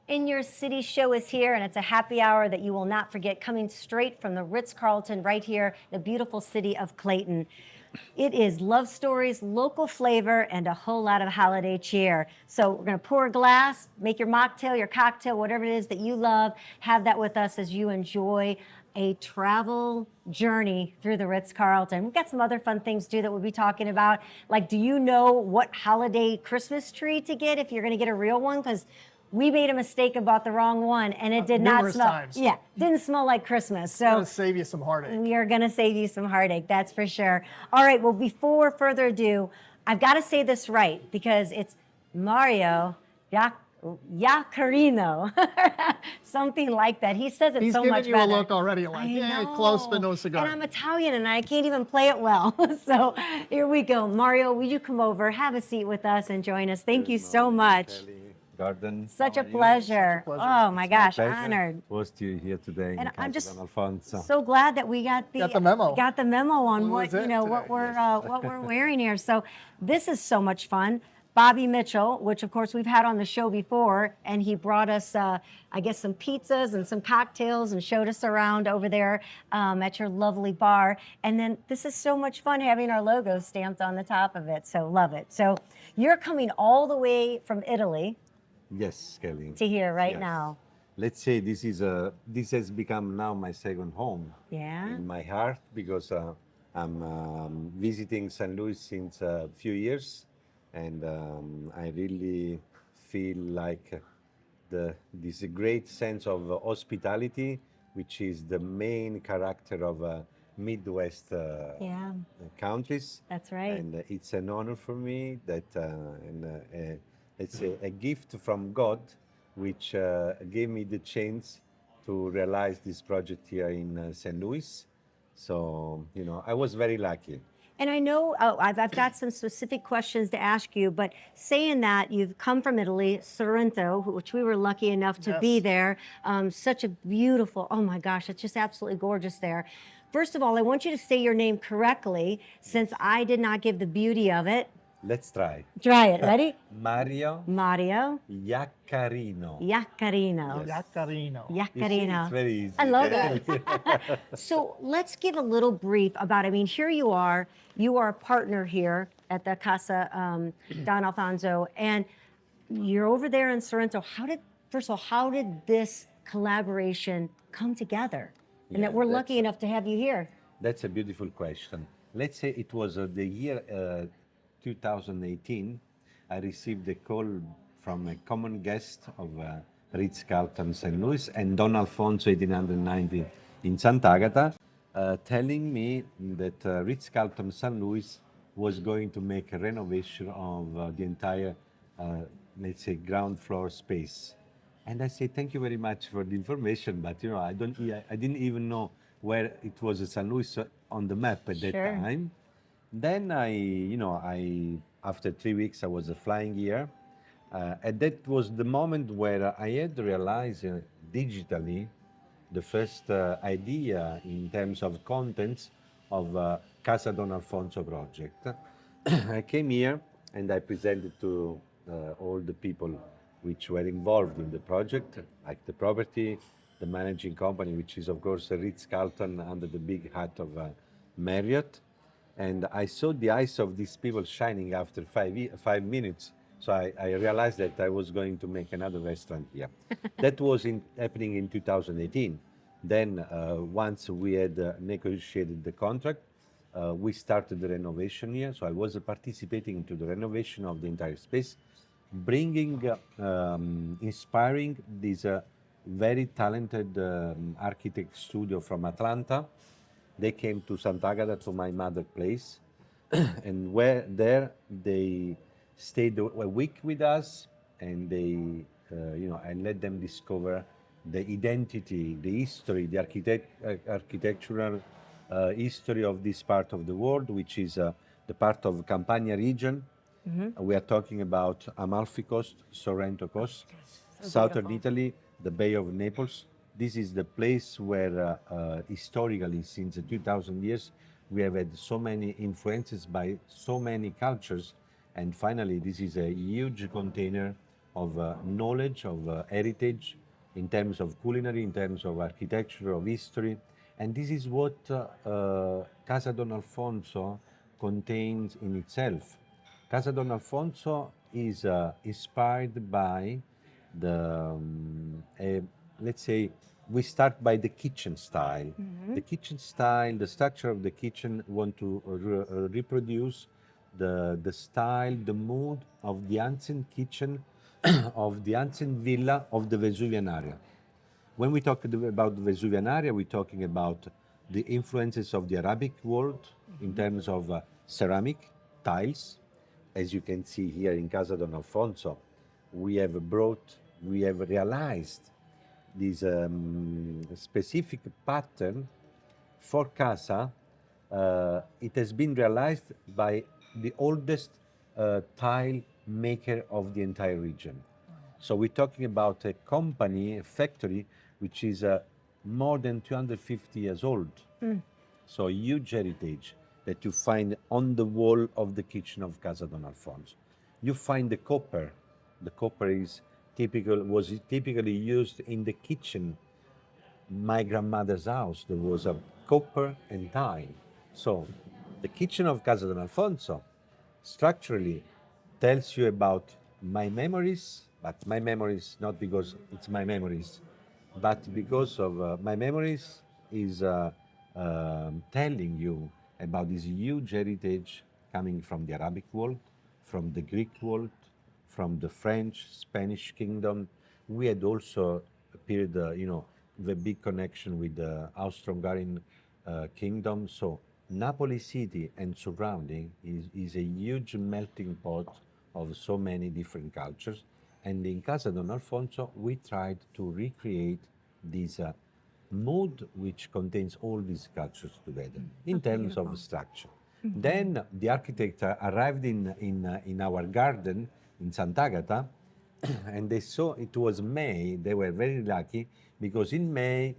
In Your City show is here, and it's a happy hour that you will not forget, coming straight from the Ritz-Carlton right here, the beautiful city of Clayton. It is love stories, local flavor, and a whole lot of holiday cheer. So we're going to pour a glass, make your mocktail, your cocktail, whatever it is that you love. Have that with us as you enjoy a travel journey through the Ritz-Carlton. We've got some other fun things too that we'll be talking about. Like, do you know what holiday Christmas tree to get if you're going to get a real one? Because we made a mistake and bought the wrong one, and it did not smell. Times. Yeah, didn't smell like Christmas. So we're gonna save you some heartache. We are going to save you some heartache, that's for sure. All right, well, before further ado, I've got to say this right because it's Mario Iaccarino, something like that. He says it He's so much better. He's giving you a look already, like, yeah, close, but no cigar. And I'm Italian, and I can't even play it well. So here we go. Mario, will you come over, have a seat with us, and join us? Thank you so much. Garden. Such a pleasure. Oh my gosh, honored. Host you here today. And I'm just Alfonso. so glad that we got the memo. Got the memo on what we're wearing here. So this is so much fun. Bobby Mitchell, which of course we've had on the show before, and he brought us, I guess, some pizzas and some cocktails and showed us around over there at your lovely bar. And then this is so much fun having our logo stamped on the top of it. So love it. So you're coming all the way from Italy. Yes, Kelly. To here right now. Let's say this has become now my second home. Yeah. In my heart, because I'm visiting St. Louis since a few years, and I really feel like this great sense of hospitality, which is the main character of Midwest countries. That's right. And it's an honor for me that it's a gift from God, which gave me the chance to realize this project here in St. Louis. So, I was very lucky. And I know I've got some specific questions to ask you, but saying that you've come from Italy, Sorrento, which we were lucky enough to be there. Such a beautiful, oh my gosh, it's just absolutely gorgeous there. First of all, I want you to say your name correctly, since I did not give the beauty of it. Let's try. Try it. Ready? Mario. Iaccarino. Iaccarino. Yes. Iaccarino. Iaccarino. It's very easy. I love that. So let's give a little brief about, here you are a partner here at the Casa Don Alfonso, and you're over there in Sorrento. First of all, how did this collaboration come together? And that we're lucky enough to have you here. That's a beautiful question. Let's say it was the year 2018, I received a call from a common guest of Ritz-Carlton St. Louis and Don Alfonso 1890 in Sant'Agata, telling me that Ritz-Carlton St. Louis was going to make a renovation of the entire, let's say, ground floor space. And I say, thank you very much for the information, but I didn't even know where it was St. Louis on the map at that time. Then after 3 weeks, I was flying here. And that was the moment where I had realized digitally the first idea in terms of contents of Casa Don Alfonso project. I came here and I presented to all the people which were involved in the project, like the property, the managing company, which is of course Ritz-Carlton under the big hat of Marriott. And I saw the eyes of these people shining after 5 minutes. So I realized that I was going to make another restaurant here. That was happening in 2018. Then once we had negotiated the contract, we started the renovation here. So I was participating into the renovation of the entire space, bringing, inspiring this very talented architect studio from Atlanta. They came to Sant'Agata, to my mother's place, and there they stayed a week with us, and they, I let them discover the identity, the history, the architectural history of this part of the world, which is the part of Campania region. Mm-hmm. We are talking about Amalfi Coast, Sorrento Coast, southern Italy, the Bay of Naples. This is the place where historically, since 2,000 years, we have had so many influences by so many cultures. And finally, this is a huge container of knowledge, of heritage, in terms of culinary, in terms of architecture, of history. And this is what Casa Don Alfonso contains in itself. Casa Don Alfonso is inspired by the, let's say, we start by the kitchen style. The kitchen style, the structure of the kitchen, want to reproduce the style, the mood of the ancient kitchen, of the ancient villa of the Vesuvian area. When we talk about the Vesuvian area, we're talking about the influences of the Arabic world in terms of ceramic, tiles. As you can see here in Casa Don Alfonso, we have realized this specific pattern for Casa. It has been realized by the oldest tile maker of the entire region. So we're talking about a company, a factory, which is more than 250 years old. So a huge heritage that you find on the wall of the kitchen of Casa Don Alfonso. You find the copper. The copper was typically used in the kitchen. My grandmother's house, there was a copper and tile. So the kitchen of Casa Don Alfonso structurally tells you about my memories, but my memories not because it's my memories, but because of my memories is telling you about this huge heritage coming from the Arabic world, from the Greek world, from the French, Spanish kingdom. We had also a period, the big connection with the Austro-Hungarian kingdom. So Napoli city and surrounding is a huge melting pot of so many different cultures. And in Casa Don Alfonso, we tried to recreate this mood which contains all these cultures together in terms of structure. Then the architect arrived in our garden in Sant'Agata, and they saw it was May. They were very lucky because in May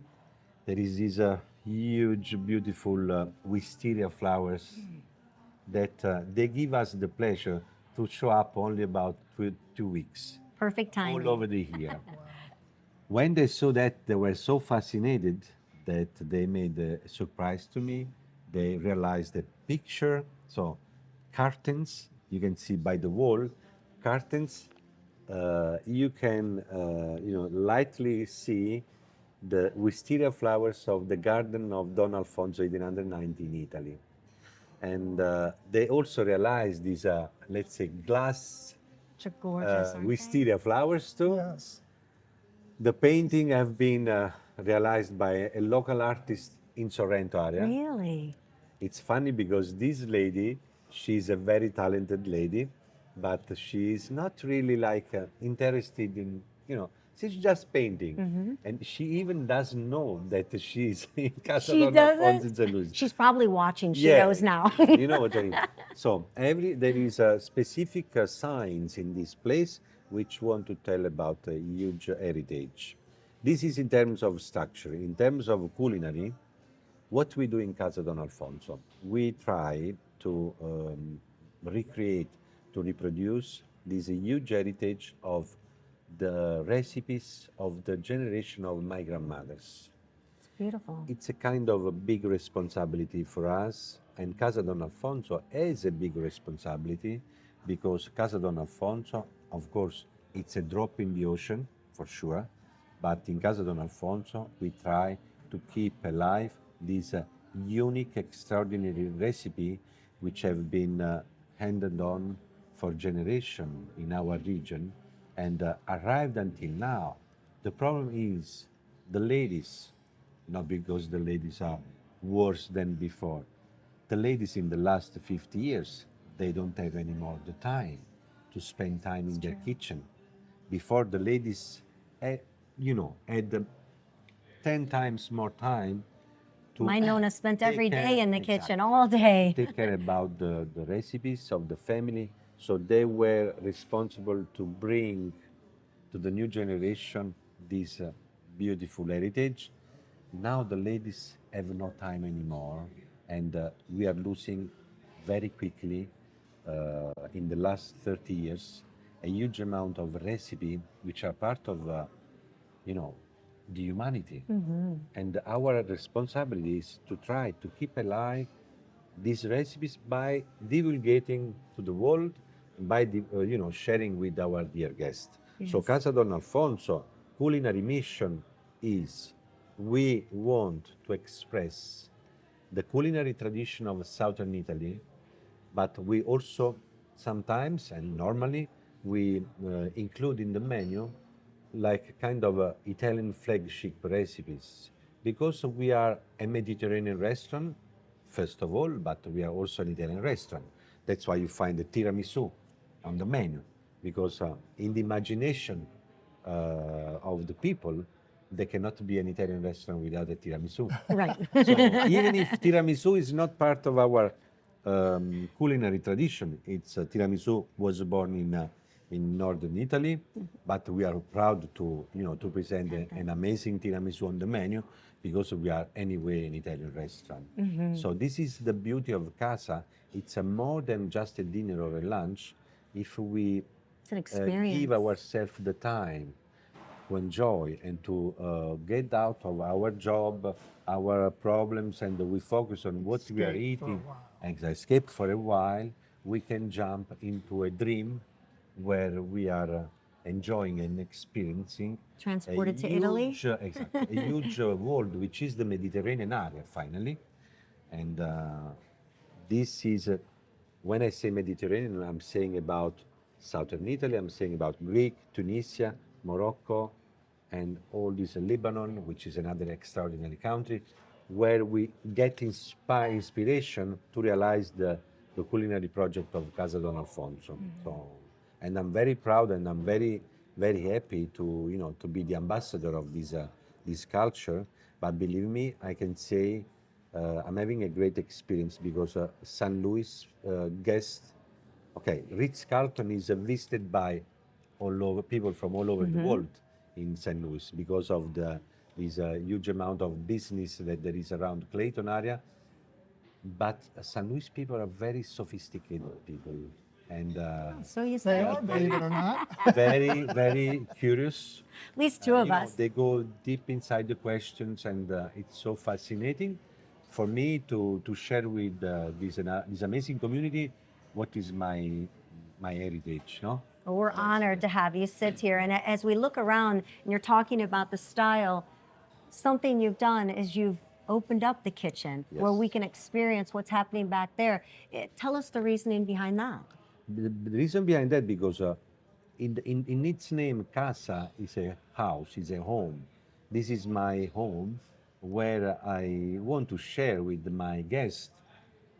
there is these huge, beautiful wisteria flowers that they give us the pleasure to show up only about 2 weeks. Perfect timing. All over the year. When they saw that, they were so fascinated that they made a surprise to me. They realized the picture, so curtains, you can see by the wall, curtains, you can lightly see the wisteria flowers of the garden of Don Alfonso 1890 in Italy. And they also realized these, let's say, glass Gorgeous, aren't they? wisteria flowers too. Yes. The painting have been realized by a local artist in Sorrento area. Really? It's funny because this lady, she's a very talented lady, but she's not really like interested in, she's just painting. And she even doesn't know that she's in Casa She Don Alfonso in doesn't? San Luis. She's probably watching. She Yeah. knows now. You know what I mean? So there is a specific signs in this place which want to tell about a huge heritage. This is in terms of structure. In terms of culinary, what we do in Casa Don Alfonso, we try to recreate, to reproduce this huge heritage of the recipes of the generation of my grandmothers. Beautiful. It's a kind of a big responsibility for us, and Casa Don Alfonso has a big responsibility because Casa Don Alfonso, of course, it's a drop in the ocean for sure, but in Casa Don Alfonso we try to keep alive this unique, extraordinary recipe which have been handed on for generations in our region and arrived until now. The problem is the ladies, not because the ladies are worse than before. The ladies in the last 50 years, they don't have any more the time to spend time in their kitchen. Before the ladies, had 10 times more time to My Nona spent every take day care- in the exactly. kitchen, all day. take care about the recipes of the family. So they were responsible to bring to the new generation this beautiful heritage. Now the ladies have no time anymore, and we are losing very quickly in the last 30 years a huge amount of recipe which are part of, you know, the humanity. And our responsibility is to try to keep alive these recipes by divulgating to the world, by sharing with our dear guests. So Yes. Casa Don Alfonso culinary mission is we want to express the culinary tradition of southern Italy, but we also sometimes and normally we include in the menu like kind of Italian flagship recipes because we are a Mediterranean restaurant first of all, but we are also an Italian restaurant. That's why you find the tiramisu on the menu because in the imagination of the people there cannot be an Italian restaurant without a tiramisu. Right. So even if tiramisu is not part of our culinary tradition, it's tiramisu was born in northern Italy, but we are proud to to present an amazing tiramisu on the menu because we are anyway an Italian restaurant. So this is the beauty of Casa. It's a more than just a dinner or a lunch. If we It's an experience. give ourselves the time to enjoy and to get out of our job, our problems, and we focus on what we are Escape for a eating while. and escape for a while, we can jump into a dream where we are enjoying and experiencing Transported to Italy? exactly, a huge world, which is the Mediterranean area, finally. And this is, when I say Mediterranean, I'm saying about southern Italy, I'm saying about Greek, Tunisia, Morocco, and all this Lebanon, which is another extraordinary country, where we get inspiration to realize the culinary project of Casa Don Alfonso. So, and I'm very proud and I'm very, very happy to, to be the ambassador of this culture. But believe me, I can say I'm having a great experience because San Luis guests, okay, Ritz-Carlton is visited by all over people from all over the world in St. Louis because of this huge amount of business that there is around Clayton area. But St. Louis people are very sophisticated people and So you They say. are, believe it or not. very, very curious. At least two of You know, us. they go deep inside the questions, and it's so fascinating for me to share with this amazing community what is my heritage, no? Well, we're honored to have you sit here. And as we look around and you're talking about the style, something you've done is you've opened up the kitchen where Yes. we can experience what's happening back there. Tell us the reasoning behind that. The reason behind that because in its name, Casa is a house, is a home. This is my home where I want to share with my guests,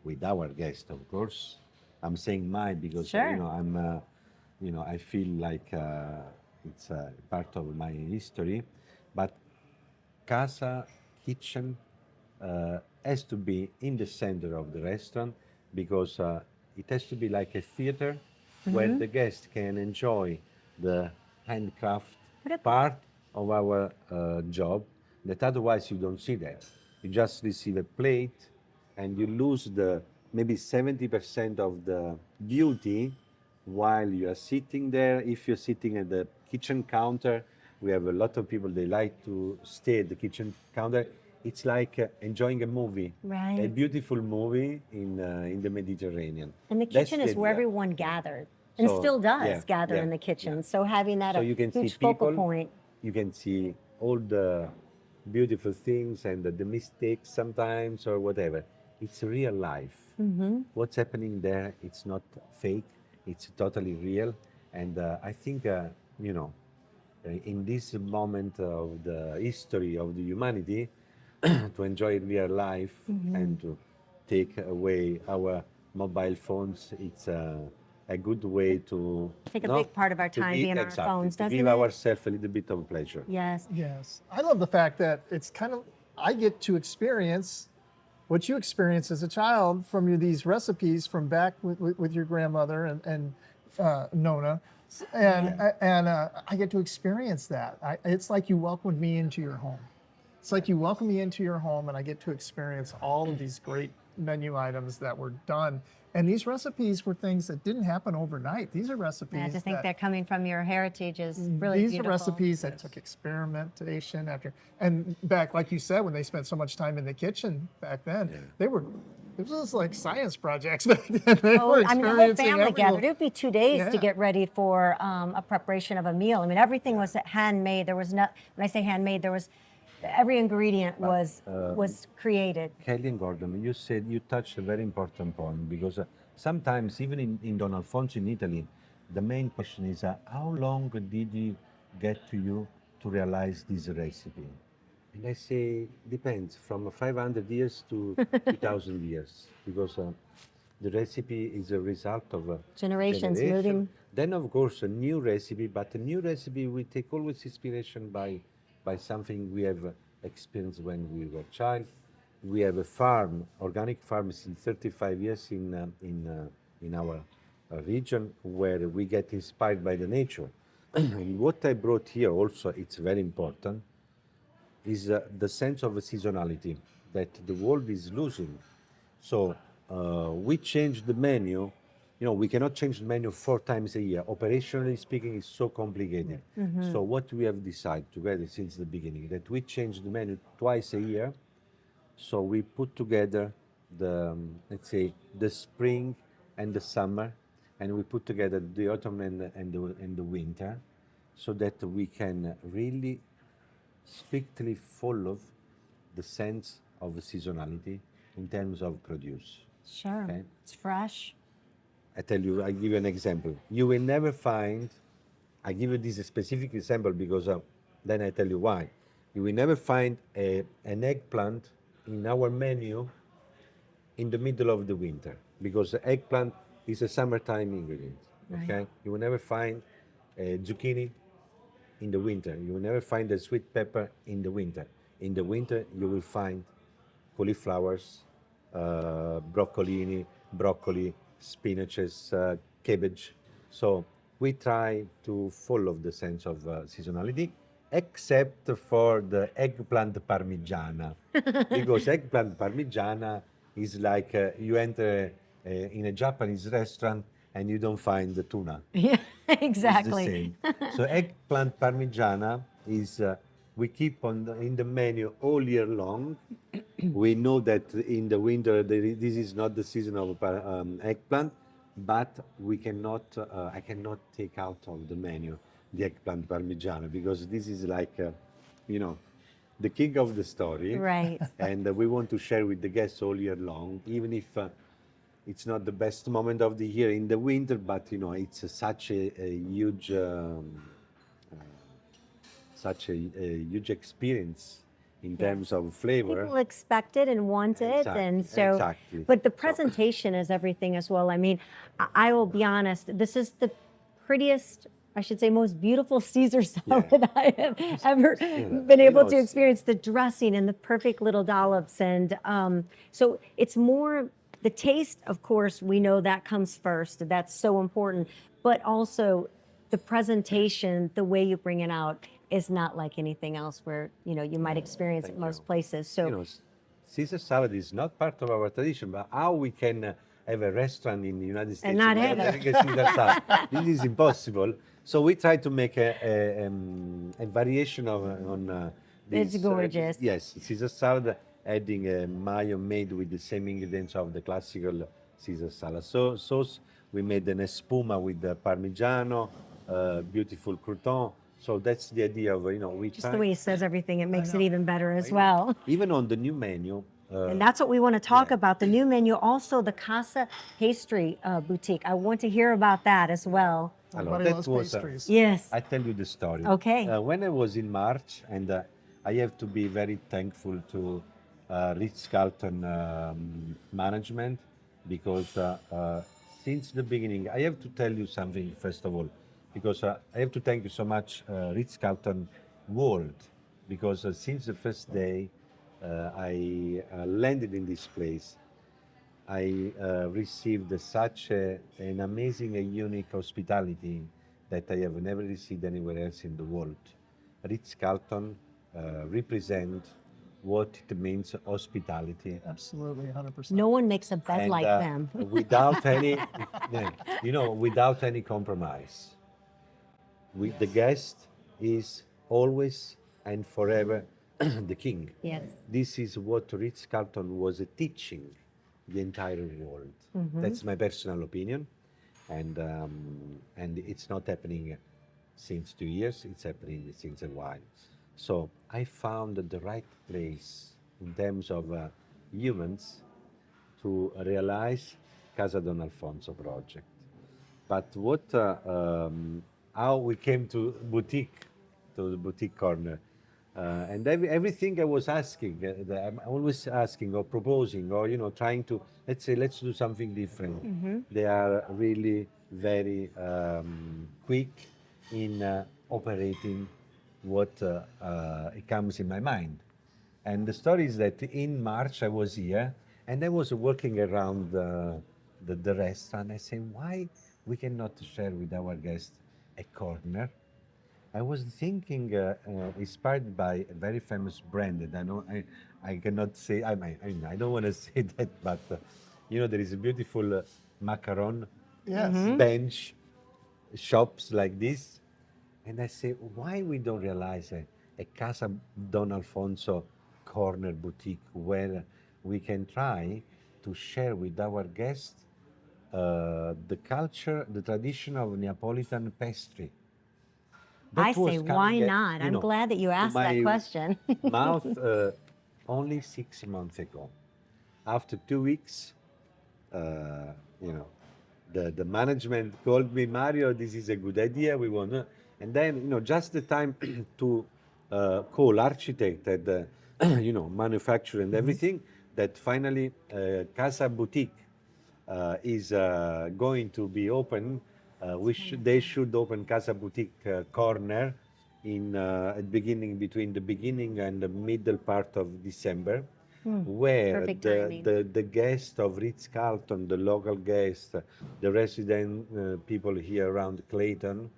with our guests, of course. I'm saying my because Sure. I'm I feel like it's part of my history, but Casa kitchen has to be in the center of the restaurant because it has to be like a theater where the guest can enjoy the handcraft part of our job that otherwise you don't see that. You just receive a plate and you lose the maybe 70% of the beauty while you are sitting there. If you're sitting at the kitchen counter, we have a lot of people, they like to stay at the kitchen counter. It's like enjoying a movie, a Right. beautiful movie in the Mediterranean. And the That's kitchen is where idea. everyone gathered and So, still does yeah, gather yeah, in the kitchen. yeah. So having that So a you can see huge focal people, point. you can see all the beautiful things and the mistakes sometimes or whatever. It's real life. What's happening there, it's not fake, it's totally real. And I think, in this moment of the history of the humanity, to enjoy real life and to take away our mobile phones, it's a good way to Take a big part of our to time give- being on our exactly, phones, to doesn't give it? ourselves a little bit of pleasure. Yes. Yes. I love the fact that it's kind of, I get to experience what you experienced as a child from these recipes from back with your grandmother and Nona. And I get to experience that. It's like you welcomed me into your home. It's like you welcome me into your home and I get to experience all of these great menu items that were done And these recipes were things that didn't happen overnight. These are recipes Yeah, to think that they're coming from your heritage is really these beautiful. are recipes that took experimentation after, and back, like you said, when they spent so much time in the kitchen back then, they were, it was like science projects back then. They were I mean, the whole experiencing family every gathered. little- It would be 2 days to Yeah. get ready for a preparation of a meal. I mean, everything was handmade. There was not, when I say handmade, there was, every ingredient was created. Kelly and Gordon, you said you touched a very important point because sometimes, even in Don Alfonso in Italy, the main question is how long did it get to you to realize this recipe? And I say depends from 500 years to 2,000 years because the recipe is a result of Generations generation. moving. Then of course a new recipe, but a new recipe we take always inspiration by something we have experienced when we were child. We have a farm, organic farm, since 35 years in our region where we get inspired by the nature. And what I brought here also, it's very important, is the sense of seasonality that the world is losing. So we changed the menu. You know, we cannot change the menu 4 times a year. Operationally speaking, it's so complicated. So what we have decided together since the beginning, that we change the menu twice a year. So we put together the, let's say, the spring and the summer, and we put together the autumn and the winter, so that we can really strictly follow the sense of seasonality in terms of produce. Sure. Okay. It's fresh. I tell you, I give you an example. You will never find, I give you this specific example because then I tell you why. You will never find an eggplant in our menu in the middle of the winter because the eggplant is a summertime ingredient. Okay, you will never find zucchini in the winter. You will never find the sweet pepper in the winter. In the winter, you will find cauliflowers, broccoli, spinaches, cabbage. So we try to follow the sense of seasonality, except for the eggplant parmigiana, because eggplant parmigiana is like you enter in a Japanese restaurant and you don't find the tuna. Yeah, It's the exactly. same. So eggplant parmigiana is we keep in the menu all year long. We know that in the winter this is not the season of eggplant, but we cannot. I cannot take out of the menu the eggplant parmigiana because this is like, you know, the king of the story. Right. And we want to share with the guests all year long, even if it's not the best moment of the year in the winter, but you know, it's such a huge, a huge experience in terms of flavor. People expect it and want it, and so. Exactly. But the presentation is everything as well. I mean, I will be honest. This is the prettiest, I should say, most beautiful Caesar salad I have ever been able to experience. The dressing and the perfect little dollops, and so it's more the taste. Of course, we know that comes first. That's so important, but also the presentation, the way you bring it out, is not like anything else where you might experience it most places. So you know, Caesar salad is not part of our tradition, but how we can have a restaurant in the United States And not have having a Caesar salad? This is impossible. So we try to make a variation on this. It's gorgeous. Yes, Caesar salad, adding a mayo made with the same ingredients of the classical Caesar salad. So sauce, we made an espuma with the Parmigiano, beautiful crouton. So that's the idea of, we just try. the way he says everything, it makes it even better as well. Even on the new menu. And that's what we want to talk about, the new menu. Also, the Casa pastry boutique. I want to hear about that as well. Everybody that loves was, pastries. Yes. I tell you the story. Okay. When I was in March, and I have to be very thankful to Ritz-Carlton management, because since the beginning, I have to tell you something, first of all, because I have to thank you so much, Ritz-Carlton World, because since the first day I landed in this place, I received such an amazing and unique hospitality that I have never received anywhere else in the world. Ritz-Carlton represent what it means hospitality. Absolutely, 100%. No one makes a bed And like them. without any, yeah, without any compromise. The guest is always and forever the king. Yes. This is what Ritz-Carlton was teaching the entire world. Mm-hmm. That's my personal opinion, and it's not happening since 2 years. It's happening since a while. So I found the right place in terms of humans to realize Casa Don Alfonso project. But how we came to the boutique corner, and everything I was asking, I'm always asking or proposing or trying to let's do something different. They are really very quick in operating what it comes in my mind. And the story is that in March I was here and I was working around the restaurant. I said, why we cannot share with our guests a corner? I was thinking, inspired by a very famous brand that I cannot say. I don't want to say that, but there is a beautiful macaron Yes. bench shops like this, and I say, why we don't realize a Casa Don Alfonso corner boutique where we can try to share with our guests the culture, the tradition of Neapolitan pastry. I That was say, why coming not? I'm glad that you to asked that my question. mouth only 6 months ago. After 2 weeks, the management called me, Mario, this is a good idea. We want to, and then just the time to call architect and manufacturer and everything. That finally Casa Boutique is going to be open. They should open Casa Boutique corner in between the beginning and the middle part of December, where Perfect timing. the guest of Ritz-Carlton, the local guest, the resident people here around Clayton,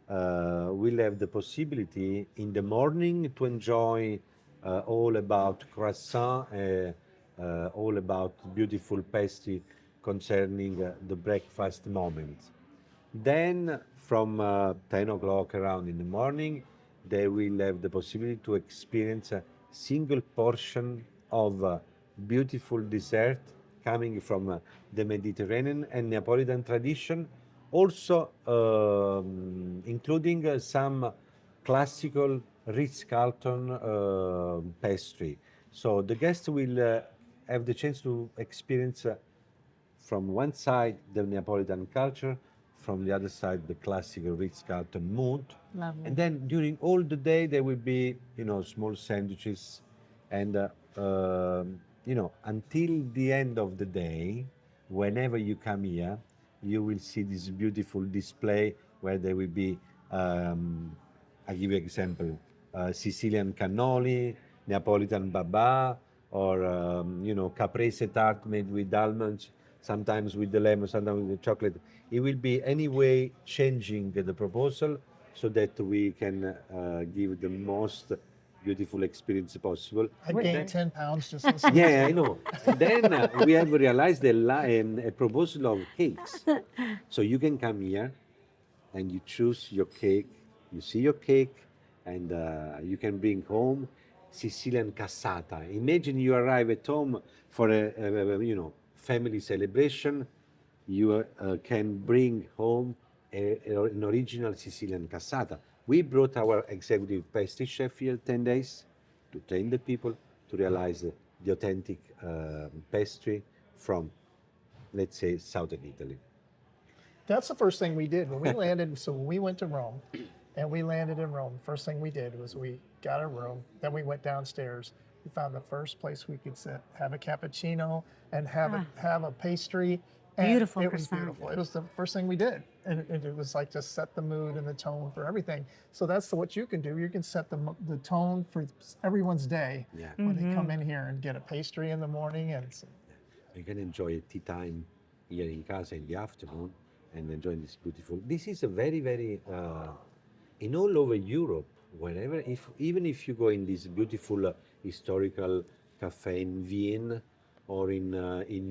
will have the possibility in the morning to enjoy all about croissant, all about beautiful pastry concerning the breakfast moment. Then from 10 o'clock around in the morning, they will have the possibility to experience a single portion of beautiful dessert coming from the Mediterranean and Neapolitan tradition, also including some classical Ritz-Carlton pastry. So the guests will have the chance to experience from one side the Neapolitan culture, from the other side the classical Ritz-Carlton mood. Lovely. And then during all the day there will be small sandwiches, and until the end of the day, whenever you come here, you will see this beautiful display where there will be I give you example, Sicilian cannoli, Neapolitan baba, or caprese tart made with almonds, sometimes with the lemon, sometimes with the chocolate. It will be anyway changing the proposal so that we can give the most beautiful experience possible. I gained 10 pounds just listening. Yeah, I know. Then we have realized a proposal of cakes. So you can come here and you choose your cake, you see your cake, and you can bring home Sicilian cassata. Imagine you arrive at home for a family celebration. You can bring home an original Sicilian cassata. We brought our executive pastry chef here 10 days to train the people to realize the authentic pastry from, let's say, southern Italy. That's the first thing we did when we landed. So when we went to Rome and we landed in Rome, the first thing we did was we got a room. Then we went downstairs. We found the first place we could sit, have a cappuccino, and have a pastry. And Beautiful it was croissant. beautiful. It was the first thing we did. And it was like just set the mood and the tone for everything. So that's what you can do. You can set the tone for everyone's day when they come in here and get a pastry in the morning. And You can enjoy a tea time here in Casa in the afternoon and enjoy this beautiful. This is a very, very, in all over Europe, wherever, even if you go in this beautiful historical cafe in Vienna, or in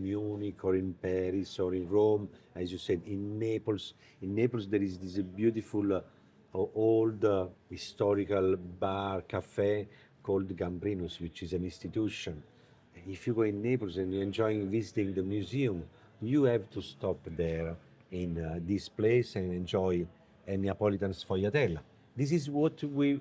Munich, or in Paris, or in Rome, as you said, in Naples. In Naples, there is this beautiful old historical bar cafe called Gambrinus, which is an institution. If you go in Naples and you're enjoying visiting the museum, you have to stop there in this place and enjoy a Neapolitan sfogliatella. This is what we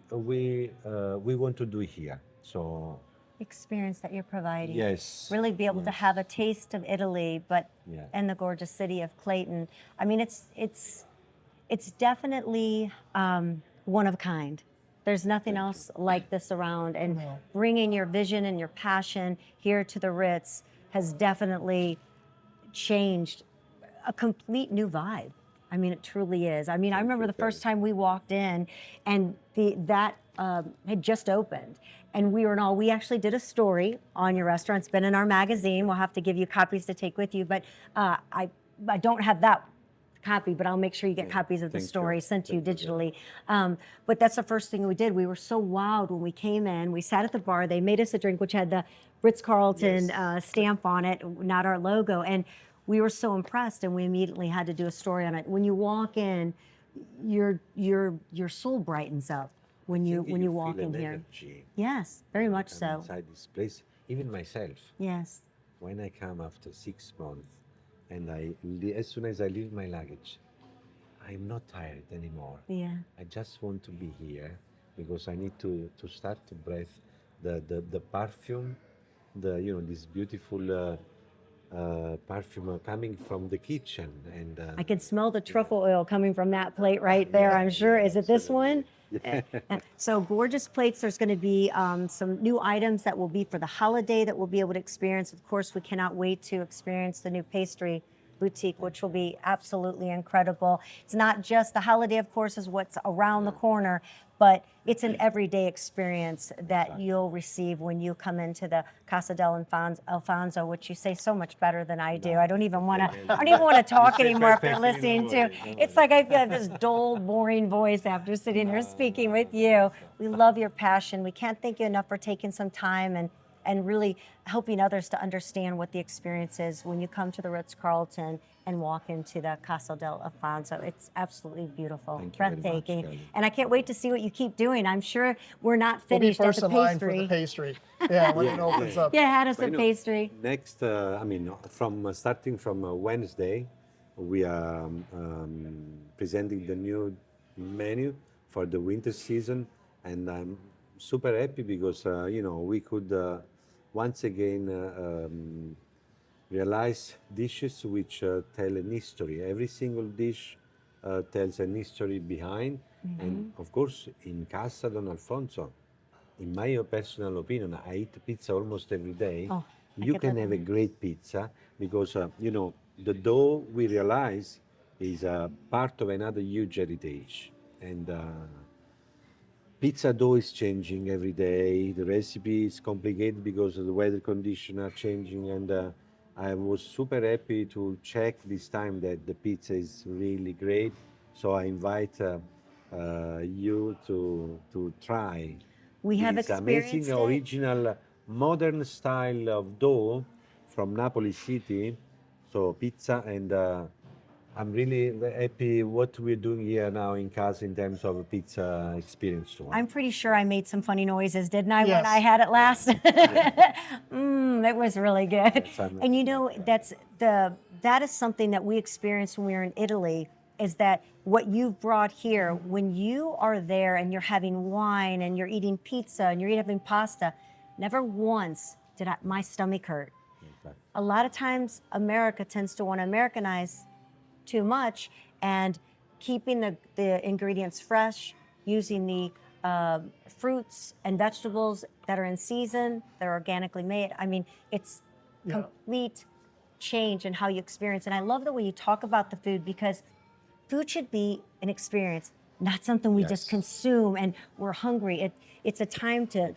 want to do here. So Experience that you're providing. yes, Really be able to yes. have a taste of Italy, but Yeah. and the gorgeous city of Clayton. I mean, it's definitely one of a kind. There's nothing else like this around, and No. bringing your vision and your passion here to the Ritz has definitely changed a complete new vibe. I mean, it truly is. I mean, I remember the first time we walked in, and that had just opened, and we actually did a story on your restaurant. It's been in our magazine. We'll have to give you copies to take with you, but I don't have that copy, but I'll make sure you get copies of the Thank you. story sent to you Thank you. digitally. But that's the first thing we did. We were so wowed when we came in. We sat at the bar. They made us a drink which had the Ritz-Carlton stamp on it, not our logo, and we were so impressed, and we immediately had to do a story on it. When you walk in, your soul brightens up when you Think walk feel in an here. energy Yes, very much I'm so. inside this place. Even myself, Yes. when I come after 6 months, and as soon as I leave my luggage, I'm not tired anymore. Yeah. I just want to be here because I need to start to breathe the perfume, this beautiful perfume coming from the kitchen, and I can smell the truffle oil coming from that plate right there, I'm sure. Is it this one? So gorgeous plates. There's going to be some new items that will be for the holiday that we'll be able to experience. Of course, we cannot wait to experience the new pastry boutique, which will be absolutely incredible. It's not just the holiday, of course, is what's around the corner, but it's an everyday experience that you'll receive when you come into the Casa del Alfonso, which you say so much better than I do. I don't even want to talk anymore after listening to. It's like I feel this dull, boring voice after sitting here speaking with you. We love your passion. We can't thank you enough for taking some time and really helping others to understand what the experience is when you come to the Ritz-Carlton and walk into the Casa del Alfonso. It's absolutely beautiful, Thank you very much, breathtaking. Kelly. And I can't wait to see what you keep doing. I'm sure we're not We'll be finished at first the in line for pastry. the pastry. Yeah, when it opens up. Yeah, had us But a pastry. Next, starting from Wednesday, we are presenting the new menu for the winter season, and I'm super happy because we could once again realize dishes which tell an history. Every single dish tells an history behind, and of course, in Casa Don Alfonso, in my personal opinion, I eat pizza almost every day. Oh, I You get can that have a great pizza because the dough we realize is part of another huge heritage, and pizza dough is changing every day. The recipe is complicated because the weather conditions are changing, and I was super happy to check this time that the pizza is really great. So I invite you to try We have this experienced amazing it. original modern style of dough from Napoli City. So pizza, and I'm really happy what we're doing here now in Casa in terms of a pizza experience too. I'm pretty sure I made some funny noises, didn't I, when Yes. I had it last? It was really good. Yes, I'm- And you know, that is something that we experienced when we were in Italy, is that what you've brought here, when you are there and you're having wine and you're eating pizza and you're having pasta, never once did my stomach hurt. Exactly. A lot of times America tends to want to Americanize too much, and keeping the ingredients fresh, using the fruits and vegetables that are in season, that are organically made. I mean, it's complete change in how you experience. And I love the way you talk about the food, because food should be an experience, not something we just Yes. consume and we're hungry. It's a time to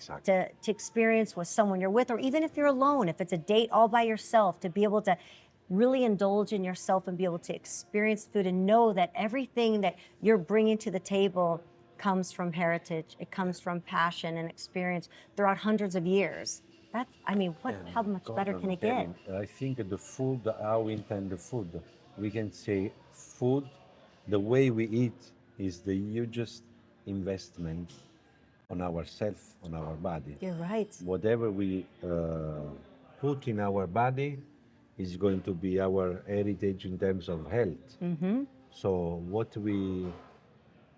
experience with someone you're with, or even if you're alone, if it's a date all by yourself, to be able to really indulge in yourself and be able to experience food and know that everything that you're bringing to the table comes from heritage. It comes from passion and experience throughout hundreds of years. That's, I mean, how much better can it get? I think the food, how we intend the food. We can say food, the way we eat is the hugest investment on ourselves, on our body. You're right. Whatever we put in our body is going to be our heritage in terms of health. So what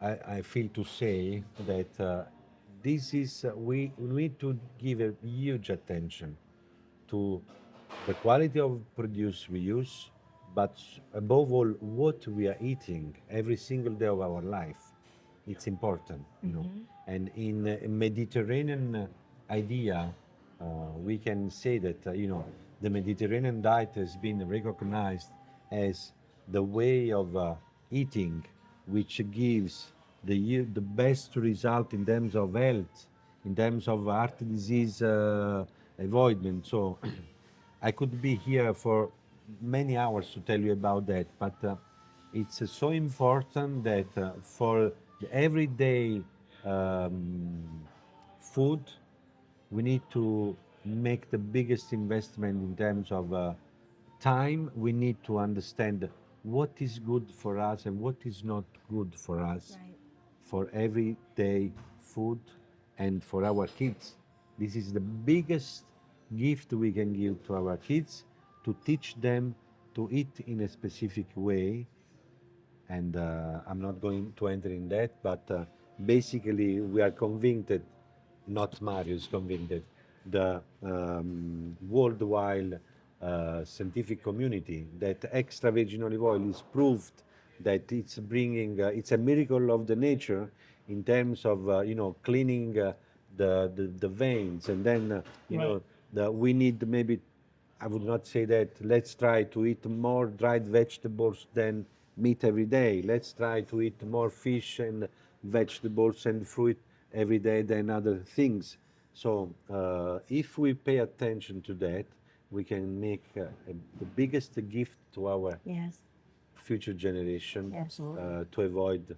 I feel to say that this is, we need to give a huge attention to the quality of produce we use, but above all, what we are eating every single day of our life. It's important, you know. And in a Mediterranean idea, we can say that, you know, the Mediterranean diet has been recognized as the way of eating which gives the best result in terms of health, in terms of heart disease avoidance. So I could be here for many hours to tell you about that, but it's so important that for the everyday food, we need to make the biggest investment in terms of time. We need to understand what is good for us and what is not good for us, Right. for everyday food and for our kids. This is the biggest gift we can give to our kids, to teach them to eat in a specific way. And I'm not going to enter in that, but basically we are convinced, not Mario is convinced, the worldwide scientific community, that extra virgin olive oil is proved that it's bringing, it's a miracle of the nature in terms of, you know, cleaning the veins. And then, you know, we need maybe, I would not say that, let's try to eat more dried vegetables than meat every day. Let's try to eat more fish and vegetables and fruit every day than other things. So if we pay attention to that, we can make the biggest gift to our Yes. future generation Yes. to avoid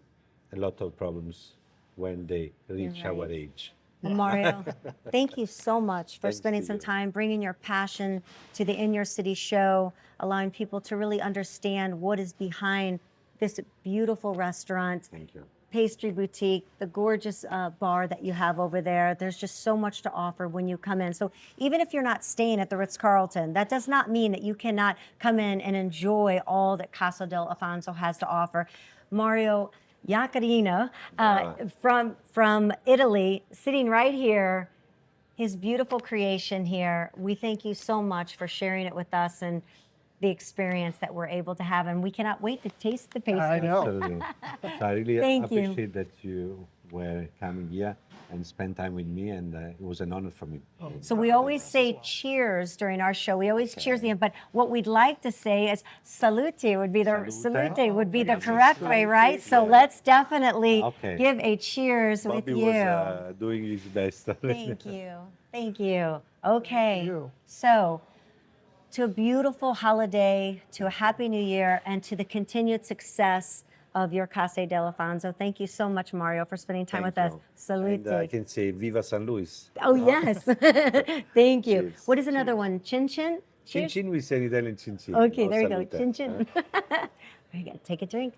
a lot of problems when they reach our right. age. Well, Mario, thank you so much for Thanks spending to some you. time, bringing your passion to the In Your City show, allowing people to really understand what is behind this beautiful restaurant, Thank you. pastry boutique, the gorgeous bar that you have over there. There's just so much to offer when you come in. So even if you're not staying at the Ritz-Carlton, that does not mean that you cannot come in and enjoy all that Casa del Alfonso has to offer. Mario Iaccarino from Italy, sitting right here, his beautiful creation here. We thank you so much for sharing it with us and the experience that we're able to have, and we cannot wait to taste the pastry. I know. Absolutely. So I really Thank you. appreciate that you were coming here and spend time with me, and it was an honor for me. So we always say cheers during our show. We always cheers the end, but what we'd like to say is salute would be the correct way, right? So let's definitely Okay. give a cheers Bobby with you. was doing his best. Thank you. Thank you. Okay. you. So, to a beautiful holiday, to a happy new year, and to the continued success of your Casa del Alfonso. Thank you so much, Mario, for spending time with us. Salute. And I can say Viva San Luis. Oh, yes. Thank you. Cheers. What is another one? Chin Chin? Chin Cheers. chin, we say in Italian chin chin. Okay, or there you go. salute. Chin Chin. Very good. Take a drink.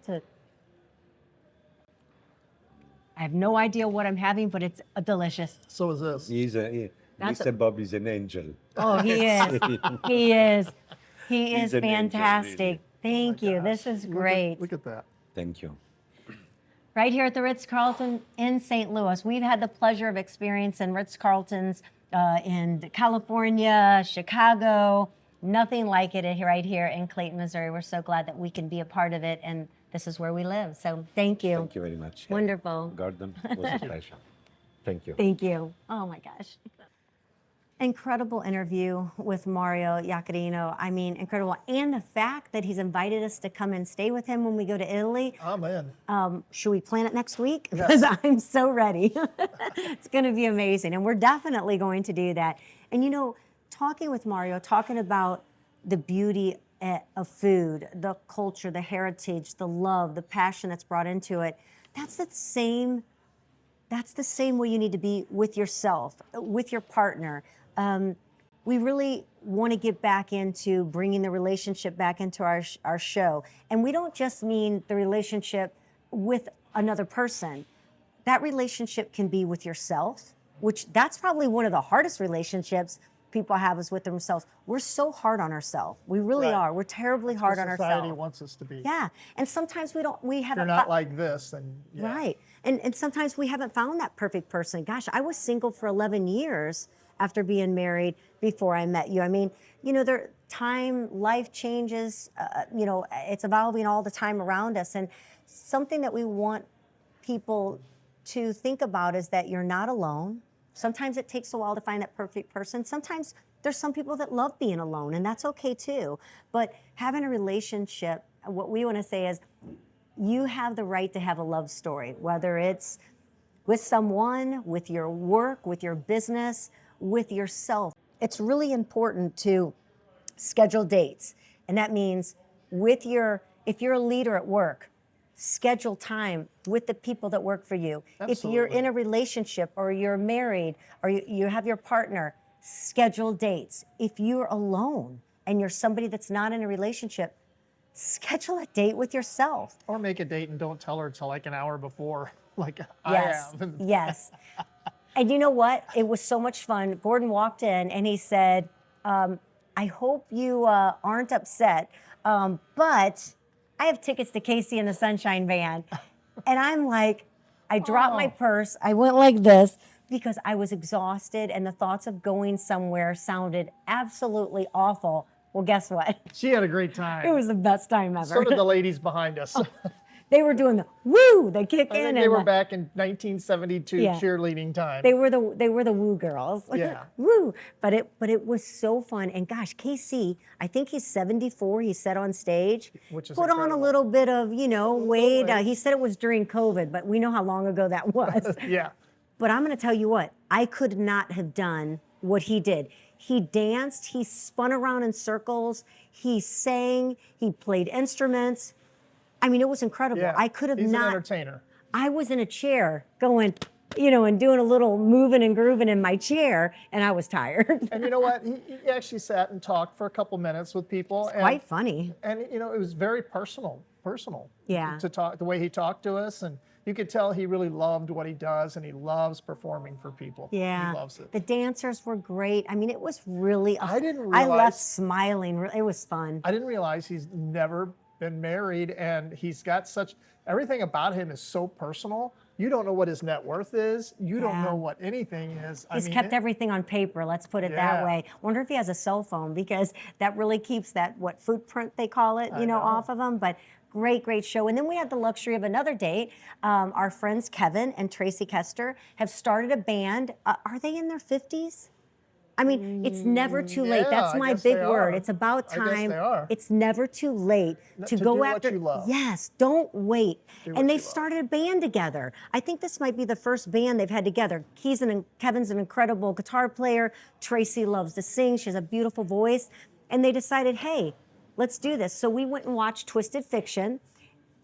I have no idea what I'm having, but it's delicious. So is this. That's Mr. Bob is an angel. Oh, he is. He is. He He's is an angel, fantastic. really. Thank you. This is great. Look at that. Thank you. Right here at the Ritz-Carlton in St. Louis. We've had the pleasure of experiencing Ritz-Carltons in California, Chicago. Nothing like it right here in Clayton, Missouri. We're so glad that we can be a part of it, and this is where we live. So thank you. Thank you very much. Wonderful. Gordon, it was a pleasure. Thank you. Thank you. Oh my gosh. Incredible interview with Mario Iaccarino. I mean, incredible. And the fact that he's invited us to come and stay with him when we go to Italy. I'm in. Should we plan it next week? Because I'm so ready. It's going to be amazing. And we're definitely going to do that. And you know, talking with Mario, talking about the beauty of food, the culture, the heritage, the love, the passion that's brought into it, that's the same that's the same way you need to be with yourself, with your partner. We really want to get back into bringing the relationship back into our show. And we don't just mean the relationship with another person. That relationship can be with yourself, which that's probably one of the hardest relationships people have is with themselves. We're so hard on ourselves. We really Right. are. We're terribly hard on Society ourselves. wants us to be. Yeah. And sometimes we If haven't you're not like this, then yeah. Right. And sometimes we haven't found that perfect person. Gosh, I was single for 11 years after being married before I met you. I mean, life changes, it's evolving all the time around us. And something that we want people to think about is that you're not alone. Sometimes it takes a while to find that perfect person. Sometimes there's some people that love being alone, and that's okay too. But having a relationship, what we want to say is you have the right to have a love story, whether it's with someone, with your work, with your business, with yourself. It's really important to schedule dates. And that means if you're a leader at work, schedule time with the people that work for you. Absolutely. If you're in a relationship or you're married or you have your partner, schedule dates. If you're alone and you're somebody that's not in a relationship, schedule a date with yourself. Or make a date and don't tell her till like an hour before, like Yes, I am. yes. And you know what? It was so much fun. Gordon walked in and he said, I hope you aren't upset, but I have tickets to Casey and the Sunshine Band. And I'm like, I dropped my purse. I went like this because I was exhausted and the thoughts of going somewhere sounded absolutely awful. Well, guess what? She had a great time. It was the best time ever. So did the ladies behind us. They were doing the woo, the kick I in. think and they were back in 1972 Yeah. cheerleading time. They were the woo girls. Yeah. Woo. But it was so fun. And gosh, KC, I think he's 74, he said on stage. Which is put on a incredible. little bit of, weight. weight. He said it was during COVID, but we know how long ago that was. Yeah. But I'm going to tell you what, I could not have done what he did. He danced, he spun around in circles, he sang, he played instruments. I mean, it was incredible. Yeah. I could have He's not. an entertainer. I was in a chair going, and doing a little moving and grooving in my chair, and I was tired. And you know what? He actually sat and talked for a couple minutes with people. And, Quite funny. And it was very personal. Yeah. To talk, the way he talked to us, and you could tell he really loved what he does, and he loves performing for people. Yeah. He loves it. The dancers were great. I mean, it was really. I didn't I left realize- smiling. It was fun. I didn't realize he's never been married, and he's got everything about him is so personal. You don't know what his net worth is. You don't Yeah. know what anything is. He's kept everything on paper, let's put it that Yeah. way. Wonder if he has a cell phone, because that really keeps that, footprint they call it, I know. off of him. But great show. And then we had the luxury of another date. Our friends Kevin and Tracy Kester have started a band. Are they in their 50s? I mean, it's never too late. yeah, That's I my guess big they word. are. It's about I guess time. they are. It's never too late to to go do what after. you love. Yes, don't wait. what And you they've love. started a band together. I think this might be the first band they've had together. Kevin's an incredible guitar player. Tracy loves to sing. She has a beautiful voice. And they decided, hey, let's do this. So we went and watched Twisted Fiction.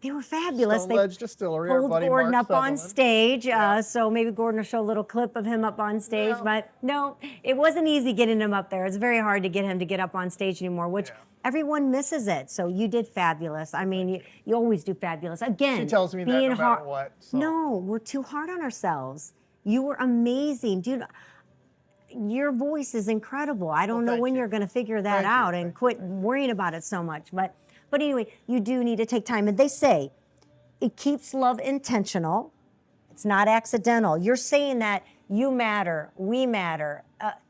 They were fabulous. Stone Ledge Distillery, our pulled buddy Gordon Mark up on Sutherland. stage. So maybe Gordon will show a little clip of him up on stage. Yeah. But no, it wasn't easy getting him up there. It's very hard to get him to get up on stage anymore, which everyone misses it. So you did fabulous. I mean, you always do fabulous. Again, She tells me that being no matter hard. what, so. No, we're too hard on ourselves. You were amazing, dude. Your voice is incredible. I don't know thank when you. you're going to figure that Thank you, out and thank quit worrying about it so much. But anyway, you do need to take time. And they say it keeps love intentional. It's not accidental. You're saying that you matter, we matter,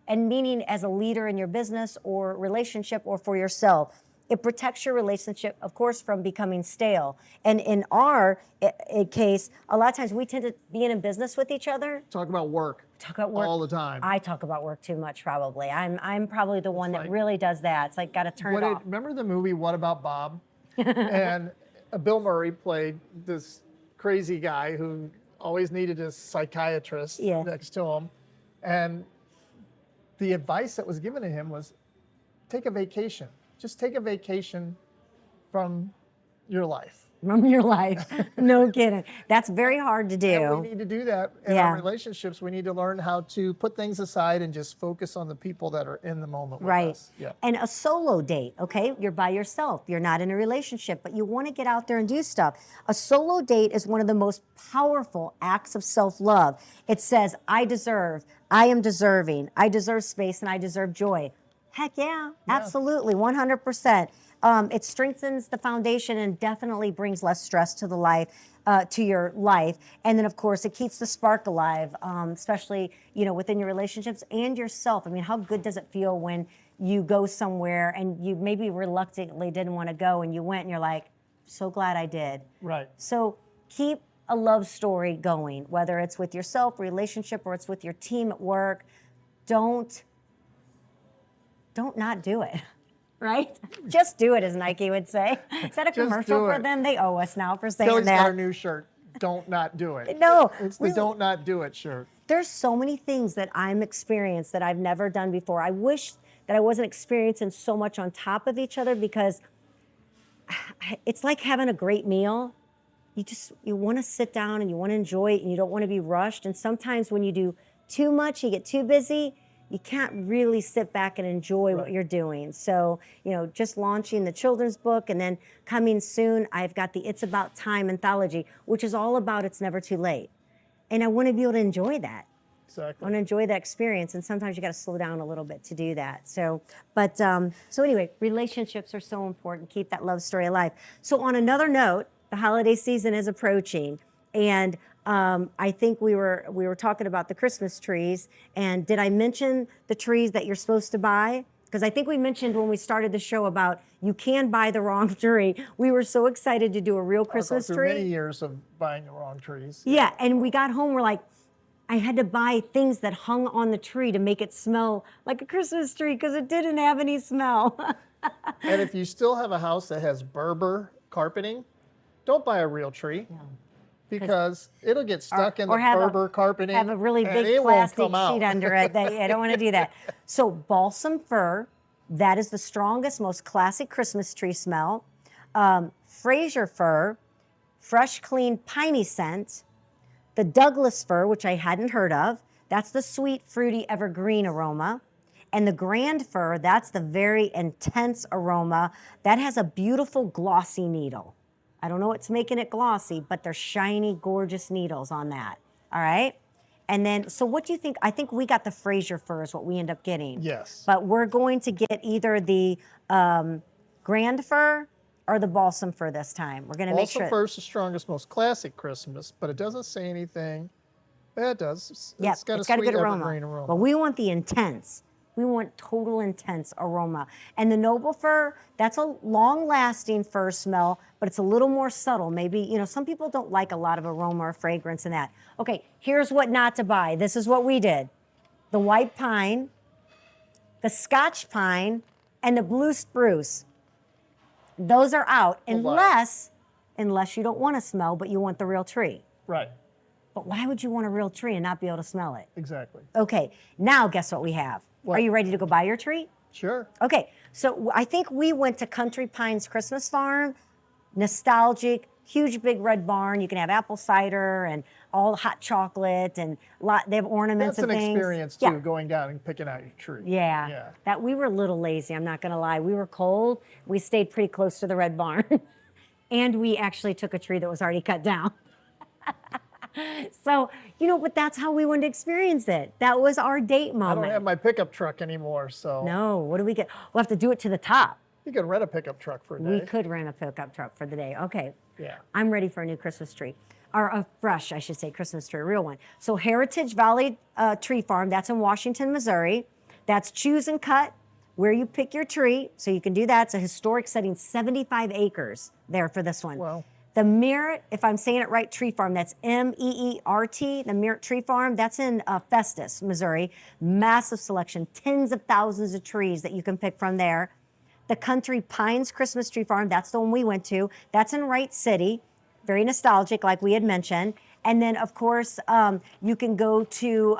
and meaning as a leader in your business or relationship or for yourself. It protects your relationship, of course, from becoming stale. And in our case, a lot of times we tend to be in business with each other. Talk about work. Talk about work all the time. I talk about work too much, probably. I'm probably the one that really does that. It's like got to turn it off. Remember the movie What About Bob? And Bill Murray played this crazy guy who always needed a psychiatrist next to him. And the advice that was given to him was take a vacation. Just take a vacation from your life. from your life. No kidding. That's very hard to do. And we need to do that in Yeah. our relationships. We need to learn how to put things aside and just focus on the people that are in the moment with Right. us. Yeah. And a solo date, okay? You're by yourself. You're not in a relationship, but you want to get out there and do stuff. A solo date is one of the most powerful acts of self-love. It says, I am deserving, I deserve space, and I deserve joy. Heck yeah, absolutely, 100%. It strengthens the foundation and definitely brings less stress to your life. And then, of course, it keeps the spark alive, especially, within your relationships and yourself. I mean, how good does it feel when you go somewhere and you maybe reluctantly didn't want to go and you went and you're like, so glad I did. Right. So keep a love story going, whether it's with yourself, relationship, or it's with your team at work. Don't not do it. Right? Just do it, as Nike would say. Is that a commercial do for it. them? They owe us now for saying Kelly's got that. our new shirt. Don't not do it. No, It's the really. don't not do it shirt. There's so many things that I'm experienced that I've never done before. I wish that I wasn't experiencing so much on top of each other, because it's like having a great meal. You want to sit down and you want to enjoy it and you don't want to be rushed. And sometimes when you do too much, you get too busy, you can't really sit back and enjoy what you're doing. So, just launching the children's book, and then coming soon, I've got the It's About Time anthology, which is all about it's never too late. And I want to be able to enjoy that. I Exactly. want to enjoy that experience, and sometimes you got to slow down a little bit to do that. So, so anyway, relationships are so important. Keep that love story alive. So on another note, the holiday season is approaching, and I think we were talking about the Christmas trees. And did I mention the trees that you're supposed to buy? Because I think we mentioned when we started the show about you can buy the wrong tree. We were so excited to do a real Christmas Through tree. many years of buying the wrong trees. Yeah, and we got home, we're like, I had to buy things that hung on the tree to make it smell like a Christmas tree, because it didn't have any smell. And if you still have a house that has Berber carpeting, don't buy a real tree. Because it'll get stuck in the Berber carpeting. Have a really and big it won't plastic come out. sheet under it. I don't want to do that. So balsam fir, that is the strongest, most classic Christmas tree smell. Fraser fir, fresh, clean, piney scent. The Douglas fir, which I hadn't heard of, that's the sweet, fruity, evergreen aroma. And the grand fir, that's the very intense aroma. That has a beautiful, glossy needle. I don't know what's making it glossy, but they're shiny, gorgeous needles on that. All right? And then, so what do you think? I think we got the Fraser fir is what we end up getting. Yes. But we're going to get either the grand fir or the balsam fir this time. We're going to make Balsam sure. fir is the strongest, most classic Christmas, but it doesn't say anything. Yeah, it does. Yeah, It's got a a sweet good aroma. evergreen aroma. But we want the intense. We want total intense aroma. And the noble fir, that's a long-lasting fir smell, but it's a little more subtle. Maybe, some people don't like a lot of aroma or fragrance in that. Okay, here's what not to buy. This is what we did. The white pine, the Scotch pine, and the blue spruce. Those are out unless you don't want to smell, but you want the real tree. Right. But why would you want a real tree and not be able to smell it? Exactly. Okay, now guess what we have? What? Are you ready to go buy your tree? Sure. Okay, so I think we went to Country Pines Christmas Farm, nostalgic, huge big red barn. You can have apple cider and all hot chocolate and they have ornaments That's and an things. experience too, going down and picking out your tree. Yeah. That we were a little lazy, I'm not gonna lie. We were cold, we stayed pretty close to the red barn. And we actually took a tree that was already cut down. So, but that's how we wanted to experience it. That was our date I moment. don't have my pickup truck anymore, so. No, what do we get? We'll have to do it to the top. You can rent a pickup truck for a day. We could rent a pickup truck for the day. Okay. Yeah. I'm ready for a new Christmas tree. Or a fresh, I should say, Christmas tree, a real one. So Heritage Valley Tree Farm, that's in Washington, Missouri. That's choose and cut where you pick your tree. So you can do that. It's a historic setting, 75 acres there for this one. Wow. The Merritt, if I'm saying it right, Tree Farm, that's M-E-E-R-T, the Merritt Tree Farm, that's in Festus, Missouri. Massive selection, tens of thousands of trees that you can pick from there. The Country Pines Christmas Tree Farm, that's the one we went to. That's in Wright City, very nostalgic, like we had mentioned. And then, of course, you can go to,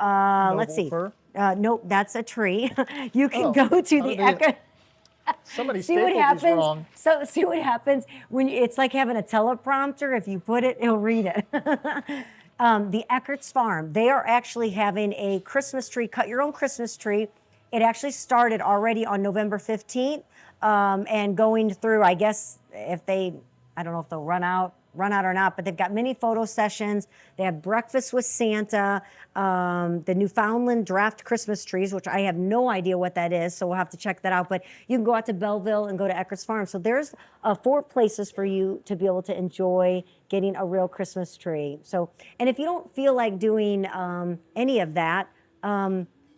let's see. Fir? Nope, that's a tree. You can go to the Somebody See what stapled these happens. wrong. So see what happens when it's like having a teleprompter. If you put it, it'll read it. The Eckert's Farm. They are actually having a Christmas tree. Cut your own Christmas tree. It actually started already on November 15th, and going through. I guess if they, I don't know if they'll run out or not, but they've got mini photo sessions. They have breakfast with Santa, the Newfoundland draft Christmas trees, which I have no idea what that is, so we'll have to check that out. But you can go out to Belleville and go to Eckert's Farm. So there's 4 places for you to be able to enjoy getting a real Christmas tree. So, and if you don't feel like doing any of that,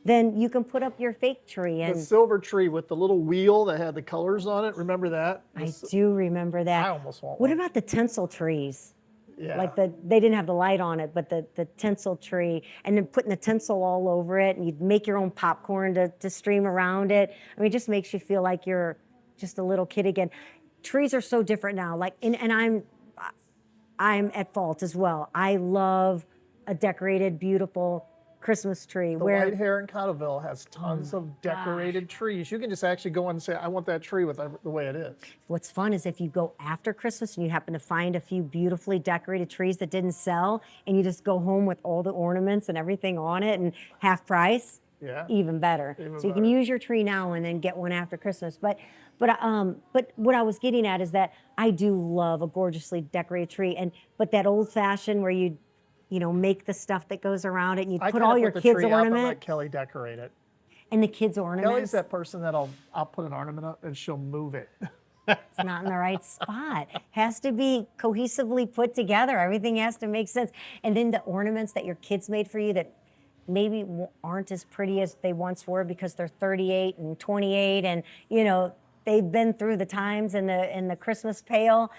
then you can put up your fake tree. The And silver tree with the little wheel that had the colors on it. Remember that? I do remember that. I almost want What one. about the tinsel trees? Yeah. Like they didn't have the light on it, but the tinsel tree, and then putting the tinsel all over it, and you'd make your own popcorn to stream around it. I mean, it just makes you feel like you're just a little kid again. Trees are so different now. Like, and I'm at fault as well. I love a decorated, beautiful Christmas tree. The White Hare in Cottleville has tons of decorated trees. You can just actually go in and say, I want that tree with the way it is. What's fun is if you go after Christmas and you happen to find a few beautifully decorated trees that didn't sell, and you just go home with all the ornaments and everything on it and half price, Yeah. even better. Even So you can better. use your tree now and then get one after Christmas. But what I was getting at is that I do love a gorgeously decorated tree, but that old fashioned where you know, make the stuff that goes around it, and you I put kinda all your the kids' tree up and ornament let Kelly decorate it. and the kids' ornaments. Kelly's that person that I'll put an ornament up and she'll move it. It's not in the right spot. Has to be cohesively put together. Everything has to make sense. And then the ornaments that your kids made for you that maybe aren't as pretty as they once were because they're 38 and 28, and you know they've been through the times in the Christmas pail.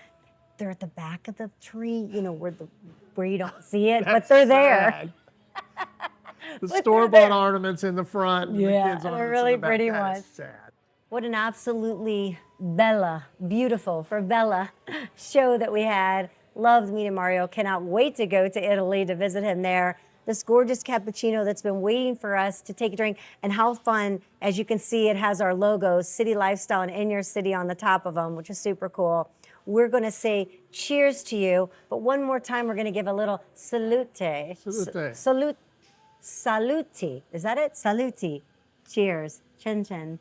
They're at the back of the tree, you know, where you don't see it, but they're there. The store-bought ornaments in the front, and Yeah, the kids' they're ornaments really in the back. pretty That is ones. sad. What an absolutely beautiful for Bella show that we had. Loved meeting Mario. Cannot wait to go to Italy to visit him there. This gorgeous cappuccino that's been waiting for us to take a drink. And how fun, as you can see, it has our logos, City Lifestyle and In Your City on the top of them, which is super cool. We're going to say cheers to you, but one more time we're going to give a little salute. Salute. Saluti. Is that it? Saluti. Cheers. Chin chin.